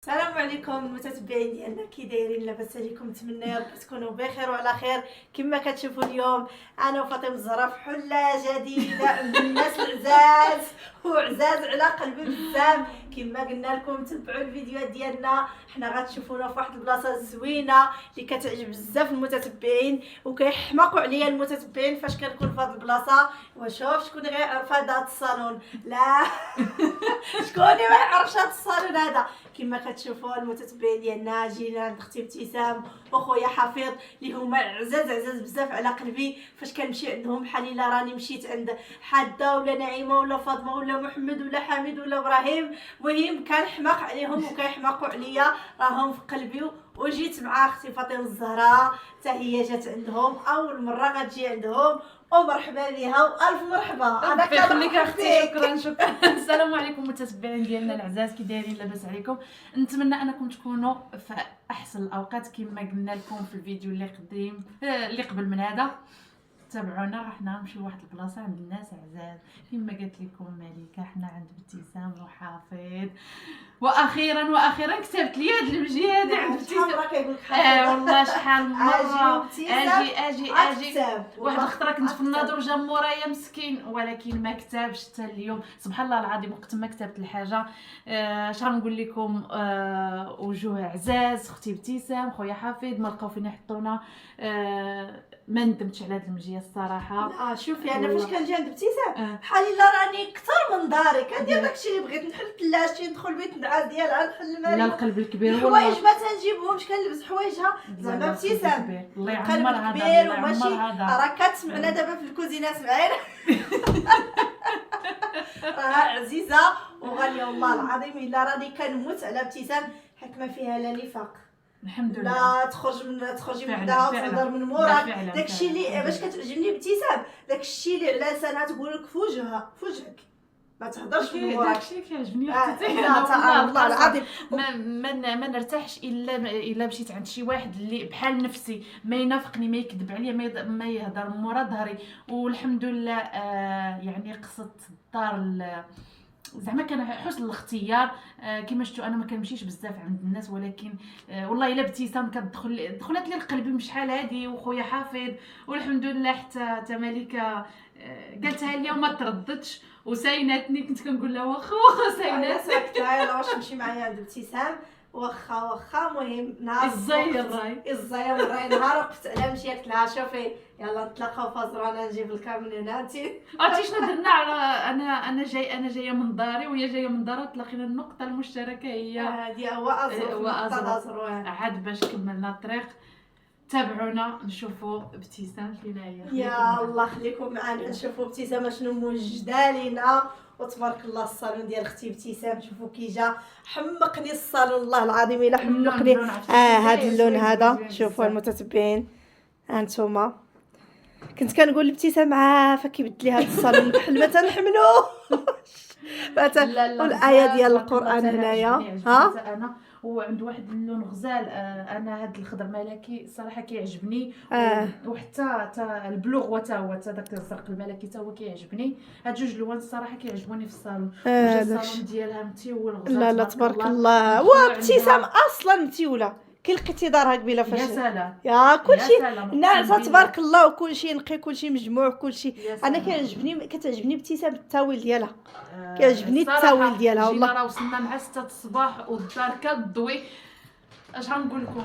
السلام عليكم المتتبعين ديالنا، كي دايرين؟ لاباس عليكم؟ نتمنى يا رب تكونوا بخير وعلى خير. كما كتشوفوا اليوم انا وفاطمه الزهراء في حله جديده من الناس العزاز وعزاز على قلبي بزاف. كما قلنا لكم تبعوا الفيديوهات ديالنا، حنا غتشوفونا في واحد البلاصه زوينه اللي كتعجب بزاف المتتبعين وكيحماقوا عليا المتتبعين فاش كنكون في هذه البلاصه. وشوف شكون غيعرف هذا الصالون؟ لا شكون ما يعرفش هذا الصالون هذا؟ كما كتشوفوا المتتبعين ديالنا جينا عند اختي ابتسام وخويا حفيظ اللي هما عزاز بزاف على قلبي. فاش كنمشي عندهم بحال الا راني مشيت عند حاده ولا نعيمه ولا فاطمه ولا محمد ولا حميد ولا ابراهيم، المهم كنحماق عليهم وكيحماقوا عليا، راهم في قلبي. وجيت مع اختي فاطمه الزهراء حتى هي جات عندهم اول مره غتجي عندهم، ومرحبا بها والف مرحبا. انا كنخليك اختي. شكرا. السلام عليكم متتبعين ديالنا العزاز، كي دايرين؟ لاباس عليكم؟ نتمنى انكم تكونوا في احسن الاوقات. كما قلنا لكم في الفيديو اللي قبل من هذا، تابعونا. حنا نمشيو لواحد البلاصه عند الناس عزاز كما قالت لكم مليكه. حنا عند ابتسام وحفيظ، واخيرا كتبت لي هاد المجي هذا عند ابتسام. والله شحال مره اجي واحد الخطره كنت في الناظور جا مورايا مسكين، ولكن ما كتبش حتى اليوم. سبحان الله العظيم وقت ما كتبت الحاجه اش غنقول لكم، وجوه عزاز، اختي ابتسام، خويا حفيظ ما لقاو فين يحطونا. ما ندمتش على هاد المجيه الصراحه. شوفي انا فاش كنجي عند ابتسام بحال الا راني اكثر من داري، كندير داكشي اللي بغيت. نحل الثلاجه، ندخل البيت ندعس ديالها، نحل المال، لا القلب الكبير الحوايج ما تنجيبهمش، كنلبس حوايجها زعما ابتسام. الله القلب يعمر كبير هذا، وماشي راه كتسمعنا دابا في الكوزينه سمعينا. راه عزيزه وغاليه والله العظيم. الا راني كنموت على ابتسام، حكمه فيها لا نفاق. الحمد لله. لا تخرجي من عندها وتهضر من موراك. داكشي اللي باش كتعجبني ابتسام، داكشي اللي على لسانها تقول لك في وجهك، ما تهضرش من موراك. داكشي كيعجبني والله العظيم. ما نرتاحش الا مشيت عند شي واحد اللي بحال نفسي، ما ينافقني، ما يكذب عليا، ما يهضر من مورا ظهري. والحمد لله يعني قصه الدار زعما كان حسن الاختيار. كما شفتوا انا ما كنمشيش بزاف عند الناس، ولكن والله الا ابتسام دخلت لي لقلبي من شحال هادي، وخويا حافظ. والحمد لله حتى ملكه قالتها لي وما ترددتش وسايناتني. كنت كنقول لها واخا ساينات ساكته، يلا واش نمشي معايا عند ابتسام؟ واخا المهم نهار الزير راي نهار وقفت على مشيت لها شوفي يلا نتلاقاو فازرا، انا نجيب الكامل هنا. عرفتي شنو درنا؟ انا جايه من داري وهي جايه من دارها، تلاقينا النقطه المشتركه هي هذه هو ازرو عاد باش كملنا الطريق. تابعونا نشوفوا ابتسام فينا هي. يا الله خليكم معنا نشوفوا ابتسام شنو موجده لينا. وتبارك الله الصالون ديال اختي ابتسام، شوفوا كي جا حمقني الصالون والله العظيم الا حمقني. هذا اللون هذا شوفوا المتتبعين هانتوما. كنت كنقول لابتسام عافاك كيبدل لي هذا الصالون بحال ما تنحملوه. والايه ديال القران هنايا انا وعند واحد اللون غزال. انا هاد الخضر ملكي الصراحه كيعجبني. وحتى البلوغ هو داك الزرق الملكي حتى هو كيعجبني. هاد جوج لوان الصراحه كيعجبوني في الصالون. الصالون ديالها متيول غزال. لا تبارك الله. وابتسام اصلا متيوله كي لقيتي دارها قبيله فاش يا سلام يا كلشي ناعسه تبارك الله، وكلشي نقي، كلشي مجموع، كلشي. انا كتعجبني ابتسام التاويل ديالها، كيعجبني التاويل ديالها والله. راه وصلنا مع 6 الصباح والدار كتضوي. اش غنقول لكم،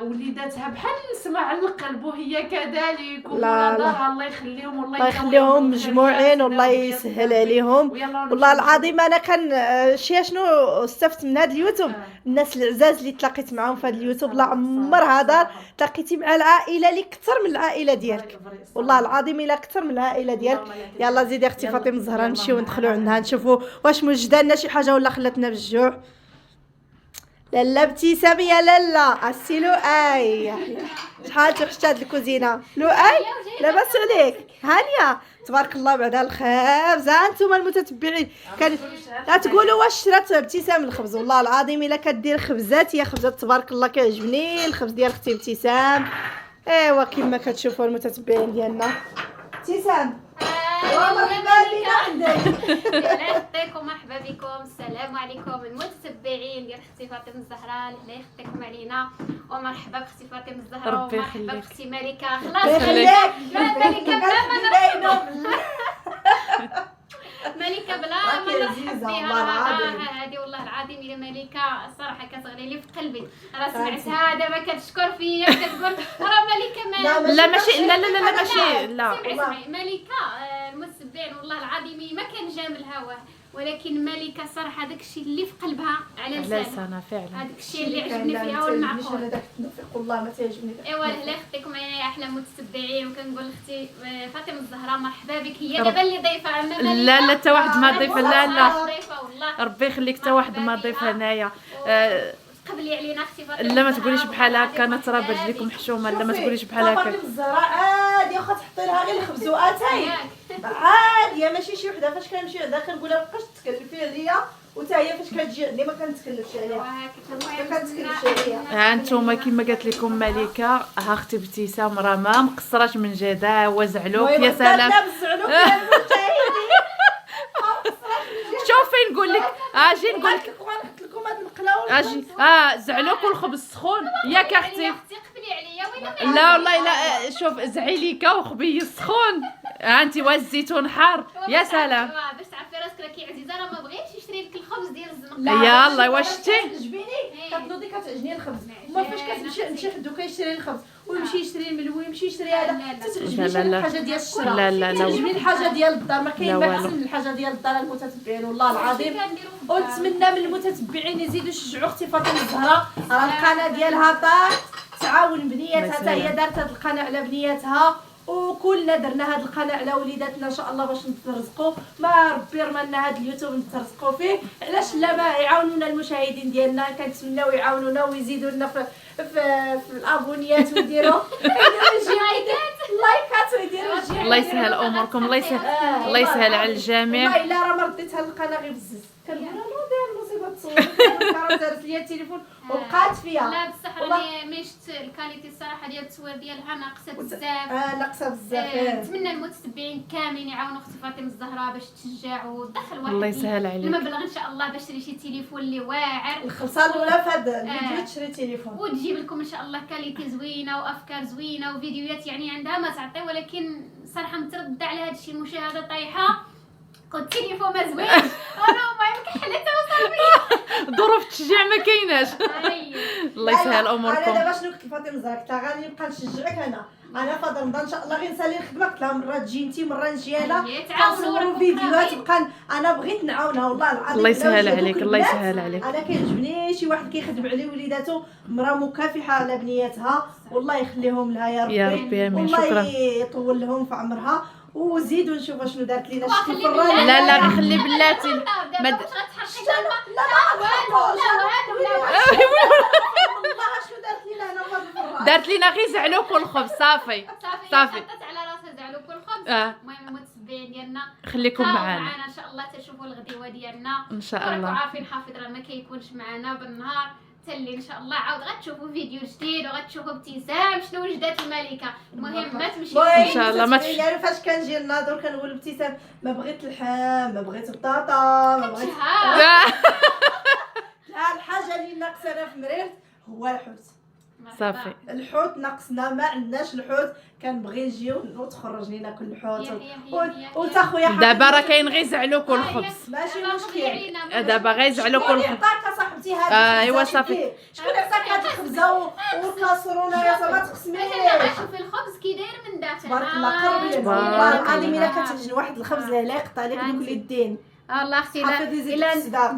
وليداتها بحال نسمع على القلب وهي كذلك. ولادها الله يخليهم والله يخليهم مجموعين والله يسهل عليهم. والله العظيم انا كان شنو استفدت من هذا اليوتيوب. الناس العزاز اللي تلاقيت معاهم في هذا اليوتيوب لا عمر هذا تلاقيتي مع العائله اللي اكثر من العائله ديالك، والله العظيم الا اكثر من العائله ديالك. يلا زيدي اختي فاطمه الزهراء نمشيو وندخلوا عندها نشوفوا واش موجده لنا شي حاجه ولا خلاتنا بالجوع. لالا ابتسام يا لالا السي لؤي، شحال توحشت هاد الكوزينه لؤي؟ لاباس عليك؟ هانيه تبارك الله بعدا الخبز. ها انتم المتتبعين لا تقولوا واش شرات ابتسام الخبز، والله العظيم الا كدير خبزات هي خبزات تبارك الله. كيعجبني الخبز ديال اختي ابتسام. ايوا كما كتشوفوا المتتبعين ديالنا. ابتسام ومرحبا بنا عندك. الله يخطيكم، مرحبا بكم. السلام عليكم المتتبعين ديال اختي فاطمه الزهراء، الله يخطيكم علينا. ومرحبا باختي فاطمه الزهراء، ربي ومرحبا يخليك. باختي ملكه. خلاص يخليك ملكه بلا ما باينه ملكه بلا راكي ما عزيزة نرحب بها. والله العظيم. هذه والله العظيم الى ملكه الصراحه كتغلي لي في قلبي. راه سمعتها دابا كتشكر فيا كتقول راه ملكه ما لا ماشي لا لا لا ماشي لا. سمعي ملكه المتتبعين والله العظيم ما كان جامل هواه، ولكن ملكه صراحه داكشي اللي في قلبها على لا لسانها، سنة فعلا. هذاك الشيء اللي عجبني فيها والمعقول. انا داك التنفيق والله ما تعجبني. ايوا الله يخطيكم يا احلى متتبعين. وكنقول لاختي فاطمه الزهراء مرحبا بك، هي رب- دابا اللي ضيفه. اما ملكه لا لا حتى واحد ما ضيف، لا لا ضيفه والله. ربي يخليك حتى واحد ما ضيف هنايا. قبلي علينا اختي فاطمه لا ما الزهراء تقوليش بحال والله هكا، انا العظيم ترى مرحبا برجليكم بك. حشومه. لا ما تقوليش بحال هكا. فاطمه الزهراء عادي واخا تحطي لها غير الخبزوات هاي ياك. عادي، ماشي شي وحده فاش كنمشي عندها كنقول لها مابقاش تكلفي عليا، وتا هي فاش كتجي عندي ما كنتكلفش عليها. ها انتم كما قالت لكم ملكه، ها اختي ابتسام راه ما مقصراش من جهه، هو زعلوك يا سلام. شوفي نقول لك اجي نقول لك نحط لكم هاد المقله اجي زعلوك والخبز سخون ياك اختي. اختي قبلي عليا وين لا والله لا شوف زعيليكا وخبي سخون، ها انت والزيتون حار يا سلام. باش تعرفي راسك راكي عزيزه، راه ما بغيتش يشري لك الخبز ديال الزنقه. يلا واش شتي كتعجبيني كتنوضي كتعجبني الخبز، وما فاش كتمشي حدو كيشري الخبز ويمشي يشري الملوي يمشي يشري هذا، لا، لا، لا. الحاجه ديال الشراء. لا، لا، لا. تعجبني الحاجه ديال الدار، ما كاين لا ما والو. احسن من الحاجه ديال الدار المتتبعين والله العظيم. ونتمنى من المتتبعين يزيدوا يشجعوا اختي فاطمه الزهراء، راه القناه ديالها طاح تعاون بنياتها، حتى هي دارت هذه القناه على بنياتها، وكلنا درنا هذه القناه على وليداتنا ان شاء الله باش نترزقوا. ما ربي رمالنا هذا اليوتيوب نترزقوا فيه، علاش لا ما يعاونونا المشاهدين ديالنا، كنتمناو يعاونونا ويزيدوا لنا في الابونيات ويديروا لايكات ويديروا الجيم. الله يسهل اموركم، الله يسهل الله يسهل على الجميع. والله الا راه ما رديتها القناه غير بزز، كنقول لها نو داير مصيبه تصور راه دارت لي التليفون وبقات فيا. لا بصح راني مي شفت الكاليتي الصراحه ديال التصوير ديالها ناقصه بزاف. ناقصه بزاف. نتمنى المتتبعين كاملين يعاونوا اختي فاطمه الزهراء باش تشجع وتدخل واحد الله يسهل عليك. المبلغ ان شاء الله باش تشري شي تليفون اللي واعر، الخلصه الاولى في هذا الفيديو تشري تليفون وتجيب لكم ان شاء الله كاليتي زوينه وافكار زوينه وفيديوهات يعني عندها ما تعطي. ولكن صراحه متردده على هذا الشيء، المشاهده طايحه والتليفون ما زوينش. انا المهم كحلتها وصافي. ظروف التشجيع ما كايناش. الله يسهل انا اموركم. دابا شنو قلت لفاطمه الزهراء، قلت لها غادي نبقى نشجعك. انا في هذا رمضان ان شاء الله غير نسالي الخدمه، قلت لها مره تجي انت مره نجي انا، كنصوروا فيديوهات انا بغيت نعاونها والله العظيم. الله يسهل عليك، الله يسهل عليك. انا كيعجبني شي واحد كيخدم على وليداتو، مرا مكافحه على بنياتها، والله يخليهم لها يا ربي. يا ربي امين. والله شكرا. يطول لهم في عمرها، وزيدوا نشوفوا شنو دارت لينا. شتي وخلي فراني بالله. لا لا خلي بلاتي ما مد- والله شنو دارت لينا هنا في هذا الفران. دارت لينا غير زعلوك والخبز صافي. صافي. حطت على راسها زعلوك والخبز. آه. المهم المتتبعين ديالنا خليكم معانا معنا ان شاء الله تشوفوا الغديوه ديالنا. ان شاء راكم الله. عارفين حافظ راه ما كيكونش معنا بالنهار، حتى اللي ان شاء الله عاود غتشوفوا فيديو جديد وغتشوفوا ابتسام شنو وجدات الملكه. المهم ما تمشيش إن شاء الله ما يعني فاش كنجي الناظر كنقول ابتسام ما بغيت اللحم، ما بغيت البطاطا، ما بغيت الحاجه اللي ناقصنا في مريرت هو الحوت. صافي. الحوت ناقصنا، ما عندناش الحوت، كنبغي نجيو وتخرج لينا كل الحوت. وتا خويا دابا راه كاين غير زعلوك والخبز، ماشي مشكل. دابا غير زعلوك شكون والخبز. عطاك صاحبتي هذا؟ ايوا صافي. شكون عطاك هاد الخبزه والكاسرونه يا صاحبي؟ ما تقسميش. شوفي الخبز كي داير من داخل. تبارك الله قربي تبارك والله العظيم الله. الا كتعجن واحد الخبز لا يقطع لك دوك اليدين. الله اختي حافظي زيد الا الصداق،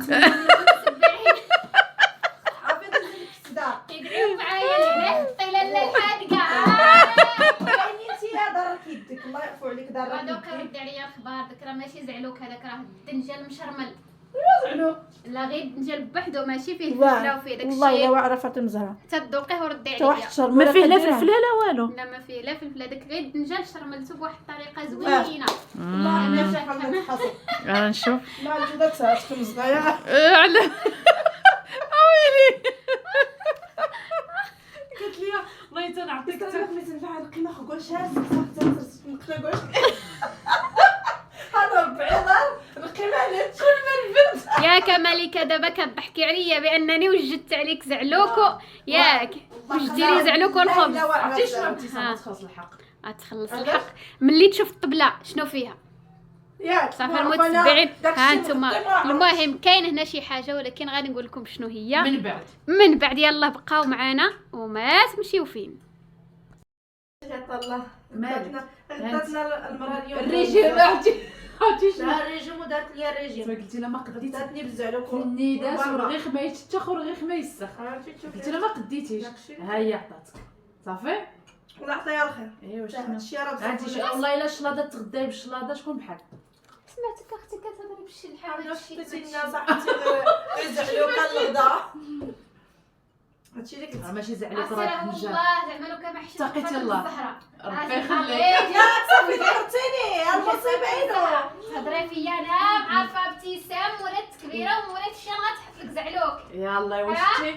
حافظي زيد الصداق. يدعيو معايا لهنا طيله الحادقه. كاينين انت يا ضرك يدك، الله يعفو عليك ضرك هذوك يدك. رد عليا الخبار، داك راه ماشي زعلوك، هذاك راه الدنجال مشرمل. زعلو لا غير الدنجال بوحدو ماشي فيه واه. الفلفله وفيه داك والله الا الشيء. واعره فاطمه الزهراء حتى تذوقيه وردي حتى واحد عليا. الشرموله ما فيه لا كديرها. فلفله لا والو. لا ما فيه لا فلفله، داك غير الدنجال شرملته بواحد الطريقه زوينه. والله الا شحال من تحصل انا نشوف مع الجوده تاعتكم صغيره. على ويلي قلت لي بغيت نعطيك ترى ما تنفع القيمه خو كلشي هاز صافي تنقطع كلشي. انت دابا كتضحكي عليا بانني وجدت عليك زعلوك ياك وجدي لي زعلوك والخبز. عرفتي شنو ابتسام تخلص الحق غتخلص الحق ملي تشوف الطبله شنو فيها ياك صافي المتبعين. ها انتم المهم كاين هنا شي حاجه ولكن غادي نقول لكم شنو هي من بعد. يلا بقاو معنا وما تمشيو فين. الله غداتنا المراه اليوم الريجيم. عرفتي لا الريجيم ودارت لي الريجيم. قلتي لا ما قديتيش داتني بالزعلوك النيداس والرغيف ما يتشخ والرغيف ما يسخ. قلتي لا ما قديتيش ها هي عطاتك صافي الله يعطيها الخير. ايوا شنو هادشي راه عرفتي والله الا الشلاضه تغداي بالشلاضه شكون بحال سمعتك اختي كتهضري بشي الحال هادشي لنا صاحبتي غير زعلوك الغدا. هادشي اللي كنت ماشي زعلك راه والله زعما لو كان ما حشيت اتقيتي الله ربي يخليك. يا صافي ذكرتيني المصيبه هضري فيا انا عارفه ابتسام ولات كبيره وولات شي غتحط لك زعلوك. يلا واش شتي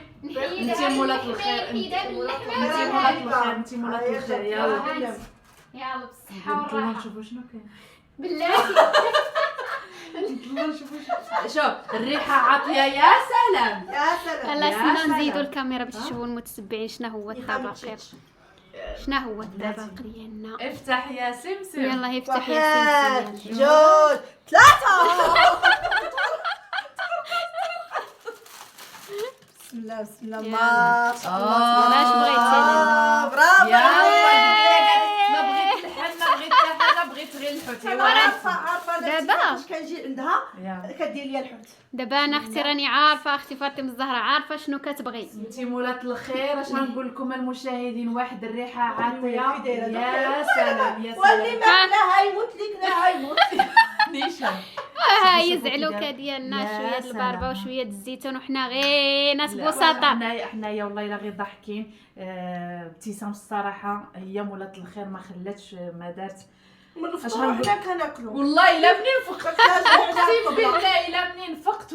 انت مولات الخير انت مولات الخير انت مولات الخير. يلا بالصحه والراحه. نشوفوا شنو كاين بلاتي شوف الريحه عاطيه يا سلام يا سلام. هلا سنا نزيدوا الكاميرا باش تشوفوا المتتبعين شنو هو الطبق. شنو هو الطبق ديالنا؟ افتح يا سمسم. يلا افتح يا واحد سمسم. جوج ثلاثة. بسم الله بسم الله ما شاء الله. يلا اش بغيتي لنا؟ برافو يا عليك. ما بغيت اللحم ما بغيت حتى حاجه بغيت غير الحوت. عارفه دابا فاش كنجي عندها كدير لي الحوت. دابا انا اختي راني عارفه اختي فاطمه الزهراء عارفه شنو كتبغي. انتي مولات الخير. اش غنقول لكم المشاهدين واحد الريحه عاطيه يا يا سلام يا واللي سلام. ما كلاها يموت لي كلاها يموت. نيشان ها هي زعلوكه ديالنا شويه د الباربه وشويه د الزيتون وحنا غير ناس بساطه. حنايا والله الا غير ضاحكين. ابتسام الصراحه هي مولات الخير ما خلاتش ما دارت. من الفطور حنا كناكلوا والله الا منين فقت اقسم بالله الا منين فقت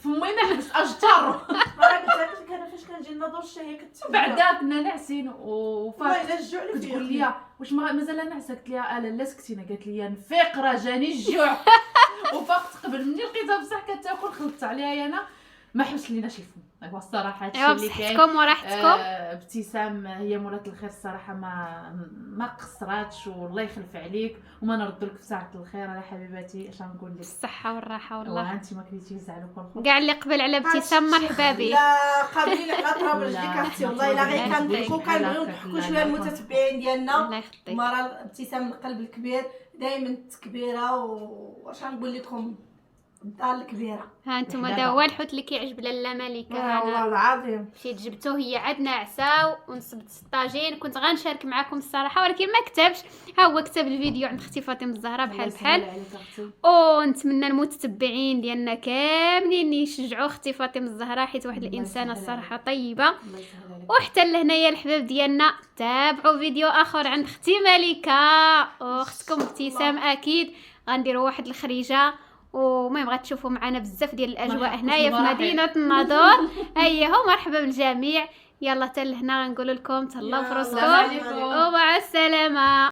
فمي ما حبس اجتر. قلت لك انا فاش كنجي ناضر الشهيه بعدا كنا ناعسين والله الا الجوع اللي كتقول لي واش مازال نعسه. قلت لها لا سكتينا. قالت لي نفيق راه جاني الجوع. وفقت قبل مني لقيتها بصح كتاكل خلطت عليها انا ما حبس ليناش الفم. ايوا الصراحه هادشي اللي كاين. بصحتكم وراحتكم. ابتسام هي مولات الخير الصراحه ما قصراتش والله يخلف عليك وما نرد لك في ساعه الخير. على حبيباتي اش غنقول لك الصحه والراحه والله. انت ما كريتيش زعلوك والخوف كاع اللي قبل على ابتسام مرحبا به. لا قابلين على طراب رجليك اختي والله الا غير كنضحكوا كنبغيو نضحكوا شويه المتتبعين ديالنا. الله يخطيك. المراه ابتسام القلب الكبير دائما كبيره. واش غنقول لكم الدار الكبيره. ها انتم هذا هو الحوت اللي كيعجب لاله ملكه. والله العظيم مشيت جبتو هي عندنا عساو ونصبت الطاجين. كنت غنشارك معكم الصراحه ولكن ما كتبش. ها هو كتب الفيديو عند اختي فاطمه الزهراء بحال ونتمنى المتتبعين ديالنا كاملين يشجعوا اختي فاطمه الزهراء حيت واحد الانسانه الصراحه طيبه. وحتى لهنايا الحباب ديالنا تابعوا فيديو اخر عند اختي ملكه واختكم ابتسام. اكيد غنديروا واحد الخريجه ومهم غتشوفوا معنا بزاف ديال الاجواء هنايا في مدينه الناظور. هو مرحبا بالجميع. يلا حتى لهنا غنقول لكم تهلاو في راسكم ومع السلامه.